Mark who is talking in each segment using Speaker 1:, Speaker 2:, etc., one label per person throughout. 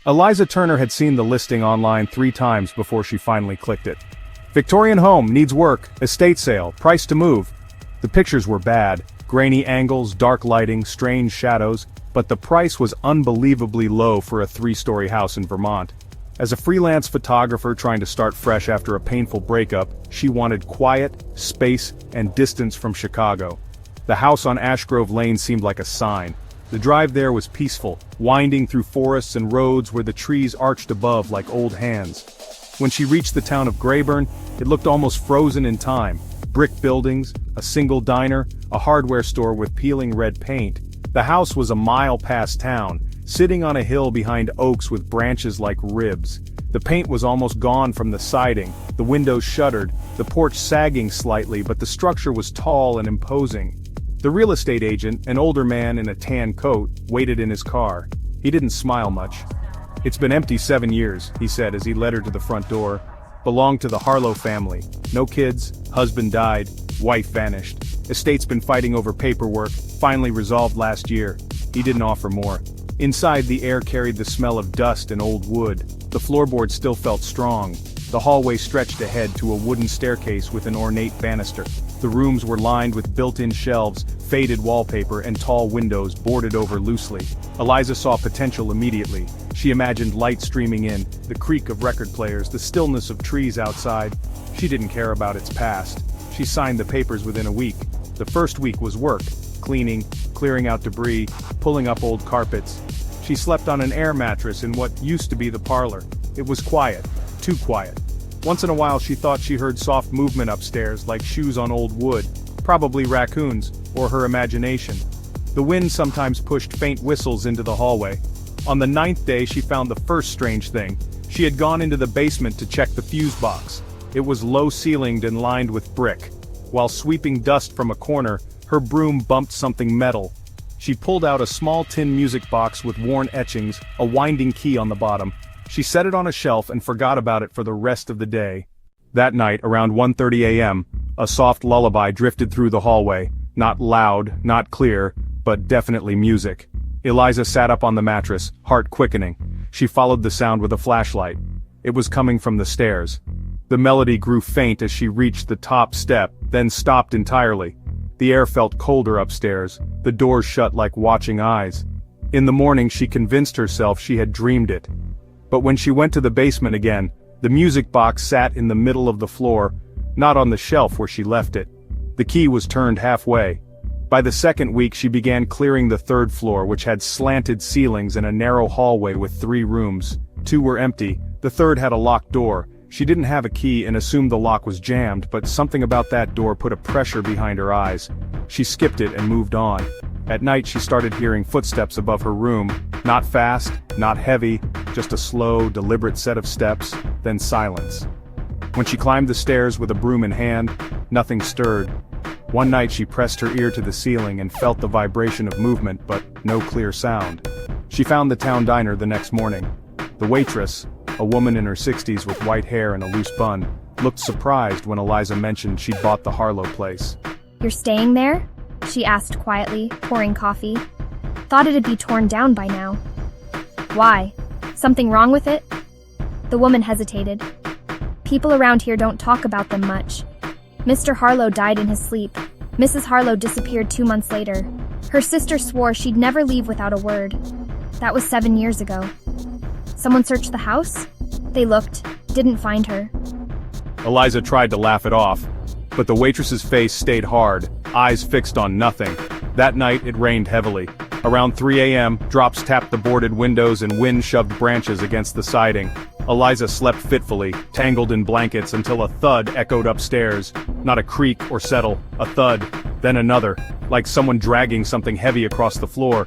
Speaker 1: Eliza Turner had seen the listing online 3 times before she finally clicked it. Victorian home, needs work, estate sale, price to move. The pictures were bad, grainy angles, dark lighting, strange shadows, but the price was unbelievably low for a 3-story house in Vermont. As a freelance photographer trying to start fresh after a painful breakup, she wanted quiet, space, and distance from Chicago. The house on Ashgrove Lane seemed like a sign. The drive there was peaceful, winding through forests and roads where the trees arched above like old hands. When she reached the town of Grayburn, it looked almost frozen in time. Brick buildings, a single diner, a hardware store with peeling red paint. The house was a mile past town, sitting on a hill behind oaks with branches like ribs. The paint was almost gone from the siding, the windows shuttered, the porch sagging slightly, but the structure was tall and imposing. The real estate agent, an older man in a tan coat, waited in his car. He didn't smile much. "It's been empty 7 years," he said as he led her to the front door. "Belonged to the Harlow family. No kids, husband died, wife vanished. Estate's been fighting over paperwork, finally resolved last year." He didn't offer more. Inside, the air carried the smell of dust and old wood. The floorboards still felt strong. The hallway stretched ahead to a wooden staircase with an ornate banister. The rooms were lined with built-in shelves, faded wallpaper, and tall windows boarded over loosely. Eliza saw potential immediately. She imagined light streaming in, the creak of record players, the stillness of trees outside. She didn't care about its past. She signed the papers within a week. The first week was work, cleaning, clearing out debris, pulling up old carpets. She slept on an air mattress in what used to be the parlor. It was quiet, too quiet. Once in a while she thought she heard soft movement upstairs, like shoes on old wood, probably raccoons, or her imagination. The wind sometimes pushed faint whistles into the hallway. On the 9th day she found the first strange thing. She had gone into the basement to check the fuse box. It was low-ceilinged and lined with brick. While sweeping dust from a corner, her broom bumped something metal. She pulled out a small tin music box with worn etchings, a winding key on the bottom. She set it on a shelf and forgot about it for the rest of the day. That night, around 1:30 a.m., a soft lullaby drifted through the hallway. Not loud, not clear, but definitely music. Eliza sat up on the mattress, heart quickening. She followed the sound with a flashlight. It was coming from the stairs. The melody grew faint as she reached the top step, then stopped entirely. The air felt colder upstairs, the doors shut like watching eyes. In the morning she convinced herself she had dreamed it. But when she went to the basement again, the music box sat in the middle of the floor, not on the shelf where she left it. The key was turned halfway. By the second week she began clearing the 3rd floor, which had slanted ceilings and a narrow hallway with 3 rooms. 2 were empty, the 3rd had a locked door. She didn't have a key and assumed the lock was jammed, but something about that door put a pressure behind her eyes. She skipped it and moved on. At night she started hearing footsteps above her room, not fast, not heavy, just a slow, deliberate set of steps, then silence. When she climbed the stairs with a broom in hand, nothing stirred. One night she pressed her ear to the ceiling and felt the vibration of movement, but no clear sound. She found the town diner the next morning. The waitress, a woman in her 60s with white hair and a loose bun, looked surprised when Eliza mentioned she'd bought the Harlow place.
Speaker 2: "You're staying there?" she asked quietly, pouring coffee. "Thought it'd be torn down by now." "Why? Something wrong with it?" The woman hesitated. "People around here don't talk about them much. Mr. Harlow died in his sleep. Mrs. Harlow disappeared 2 months later. Her sister swore she'd never leave without a word. That was 7 years ago. Someone searched the house? They looked, didn't find her."
Speaker 1: Eliza tried to laugh it off, but the waitress's face stayed hard, eyes fixed on nothing. That night it rained heavily. Around 3 a.m., drops tapped the boarded windows and wind shoved branches against the siding. Eliza slept fitfully, tangled in blankets until a thud echoed upstairs. Not a creak or settle, a thud, then another, like someone dragging something heavy across the floor.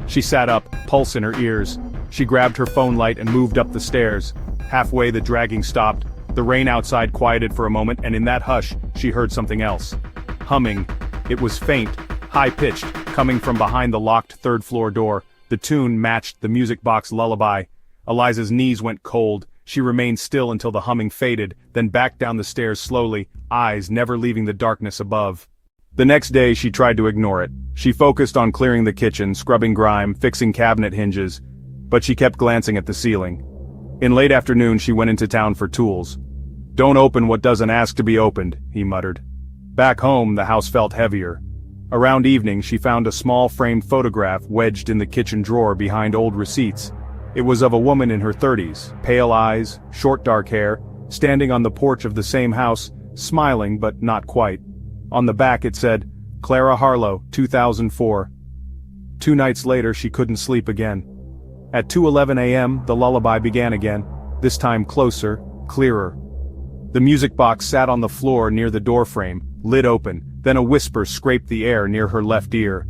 Speaker 1: She sat up, pulse in her ears. She grabbed her phone light and moved up the stairs. Halfway the dragging stopped. The rain outside quieted for a moment, and in that hush, she heard something else. Humming. It was faint, high-pitched, coming from behind the locked 3rd floor door. The tune matched the music box lullaby. Eliza's knees went cold. She remained still until the humming faded, then backed down the stairs slowly, eyes never leaving the darkness above. The next day she tried to ignore it. She focused on clearing the kitchen, scrubbing grime, fixing cabinet hinges. but she kept glancing at the ceiling. In late afternoon she went into town for tools. "Don't open what doesn't ask to be opened," he muttered. Back home, the house felt heavier. Around evening she found a small framed photograph wedged in the kitchen drawer behind old receipts. It was of a woman in her 30s, pale eyes, short dark hair, standing on the porch of the same house, smiling but not quite. On the back it said, "Clara Harlow, 2004. 2 nights later she couldn't sleep again. At 2:11 a.m. the lullaby began again, this time closer, clearer. The music box sat on the floor near the doorframe, lid open, then a whisper scraped the air near her left ear.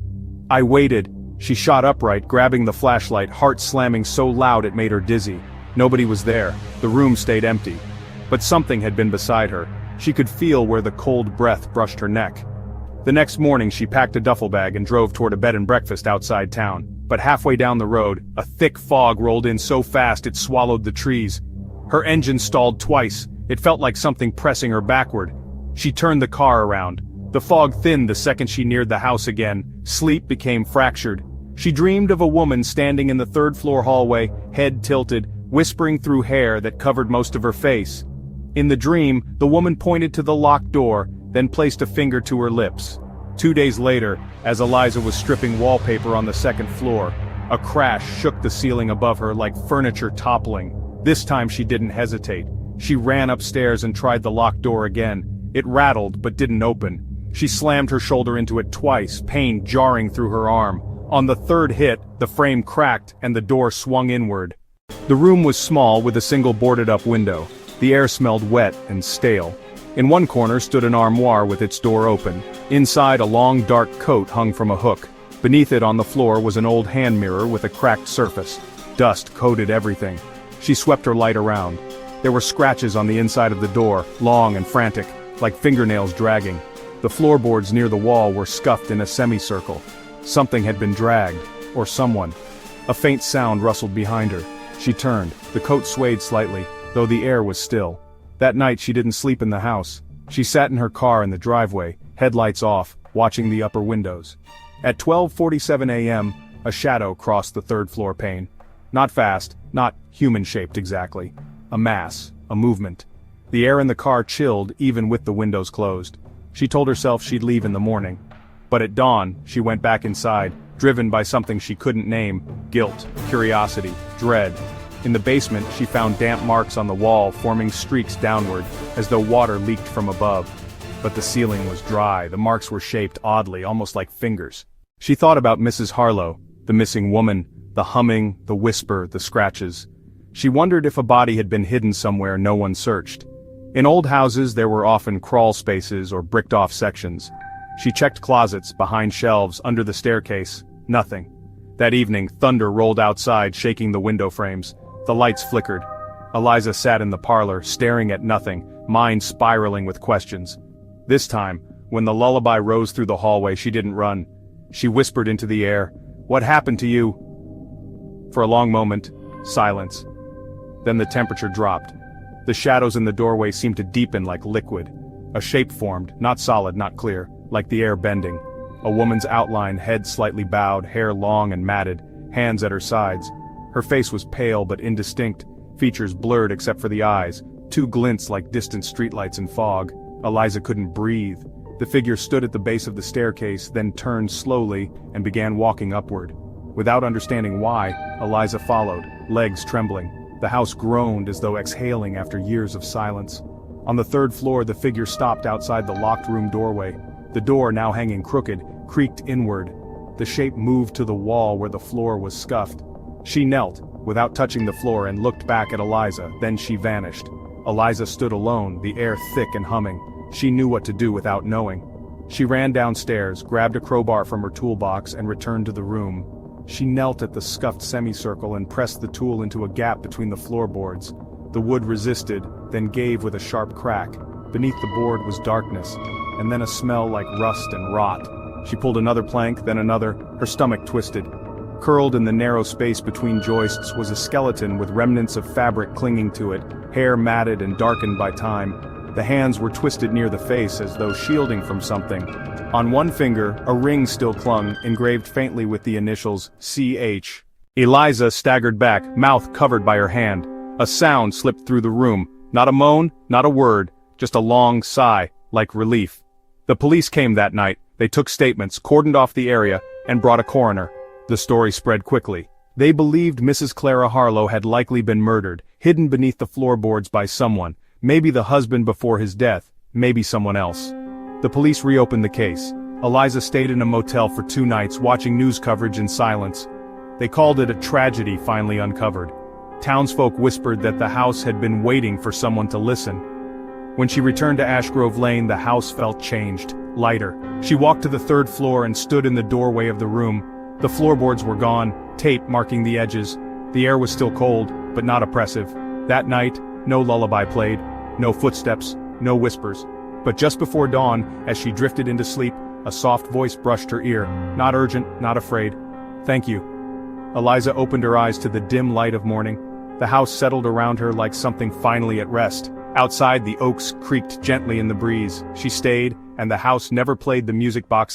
Speaker 1: I waited. She shot upright, grabbing the flashlight, heart slamming so loud it made her dizzy. Nobody was there. The room stayed empty. But something had been beside her. She could feel where the cold breath brushed her neck. The next morning she packed a duffel bag and drove toward a bed and breakfast outside town. But halfway down the road, a thick fog rolled in so fast it swallowed the trees. Her engine stalled twice. It felt like something pressing her backward. She turned the car around. The fog thinned the second she neared the house again. Sleep became fractured. She dreamed of a woman standing in the third-floor hallway, head tilted, whispering through hair that covered most of her face. In the dream, the woman pointed to the locked door, then placed a finger to her lips. 2 days later, as Eliza was stripping wallpaper on the second floor, a crash shook the ceiling above her like furniture toppling. This time she didn't hesitate. She ran upstairs and tried the locked door again. It rattled but didn't open. She slammed her shoulder into it twice, pain jarring through her arm. On the third hit, the frame cracked and the door swung inward. The room was small with a single boarded-up window. The air smelled wet and stale. In one corner stood an armoire with its door open. Inside, a long dark coat hung from a hook. Beneath it on the floor was an old hand mirror with a cracked surface. Dust coated everything. She swept her light around. There were scratches on the inside of the door, long and frantic, like fingernails dragging. The floorboards near the wall were scuffed in a semicircle. Something had been dragged, or someone. A faint sound rustled behind her. She turned. The coat swayed slightly, though the air was still. That night she didn't sleep in the house. She sat in her car in the driveway, headlights off, watching the upper windows. At 12:47 a.m., a shadow crossed the third-floor pane. Not fast, not human-shaped exactly. A mass, a movement. The air in the car chilled even with the windows closed. She told herself she'd leave in the morning. But at dawn, she went back inside, driven by something she couldn't name: guilt, curiosity, dread. In the basement, she found damp marks on the wall forming streaks downward, as though water leaked from above. But the ceiling was dry, the marks were shaped oddly, almost like fingers. She thought about Mrs. Harlow, the missing woman, the humming, the whisper, the scratches. She wondered if a body had been hidden somewhere no one searched. In old houses there were often crawl spaces or bricked-off sections. She checked closets, behind shelves, under the staircase. Nothing. That evening, thunder rolled outside, shaking the window frames. The lights flickered. Eliza sat in the parlor, staring at nothing, mind spiraling with questions. This time, when the lullaby rose through the hallway, she didn't run. She whispered into the air, "What happened to you?" For a long moment, silence. Then the temperature dropped. The shadows in the doorway seemed to deepen like liquid. A shape formed, not solid, not clear, like the air bending. A woman's outline, head slightly bowed, hair long and matted, hands at her sides. Her face was pale but indistinct, features blurred except for the eyes, 2 glints like distant streetlights in fog. Eliza couldn't breathe. The figure stood at the base of the staircase, then turned slowly and began walking upward. Without understanding why, Eliza followed, legs trembling. The house groaned as though exhaling after years of silence. On the 3rd floor, the figure stopped outside the locked room doorway. The door, now hanging crooked, creaked inward. The shape moved to the wall where the floor was scuffed. She knelt, without touching the floor, and looked back at Eliza, then she vanished. Eliza stood alone, the air thick and humming. She knew what to do without knowing. She ran downstairs, grabbed a crowbar from her toolbox, and returned to the room. She knelt at the scuffed semicircle and pressed the tool into a gap between the floorboards. The wood resisted, then gave with a sharp crack. Beneath the board was darkness, and then a smell like rust and rot. She pulled another plank, then another, her stomach twisted. Curled in the narrow space between joists was a skeleton with remnants of fabric clinging to it, hair matted and darkened by time. The hands were twisted near the face as though shielding from something. On one finger, a ring still clung, engraved faintly with the initials CH. Eliza staggered back, mouth covered by her hand. A sound slipped through the room. Not a moan, not a word, just a long sigh, like relief. The police came that night. They took statements, cordoned off the area, and brought a coroner. The story spread quickly. They believed Mrs. Clara Harlow had likely been murdered, hidden beneath the floorboards by someone, maybe the husband before his death, maybe someone else. The police reopened the case. Eliza stayed in a motel for 2 nights, watching news coverage in silence. They called it a tragedy finally uncovered. Townsfolk whispered that the house had been waiting for someone to listen. When she returned to Ashgrove Lane, the house felt changed, lighter. She walked to the 3rd floor and stood in the doorway of the room. The floorboards were gone, tape marking the edges. The air was still cold, but not oppressive. That night, no lullaby played, no footsteps, no whispers. But just before dawn, as she drifted into sleep, a soft voice brushed her ear, not urgent, not afraid. "Thank you." Eliza opened her eyes to the dim light of morning. The house settled around her like something finally at rest. Outside, the oaks creaked gently in the breeze. She stayed, and the house never played the music box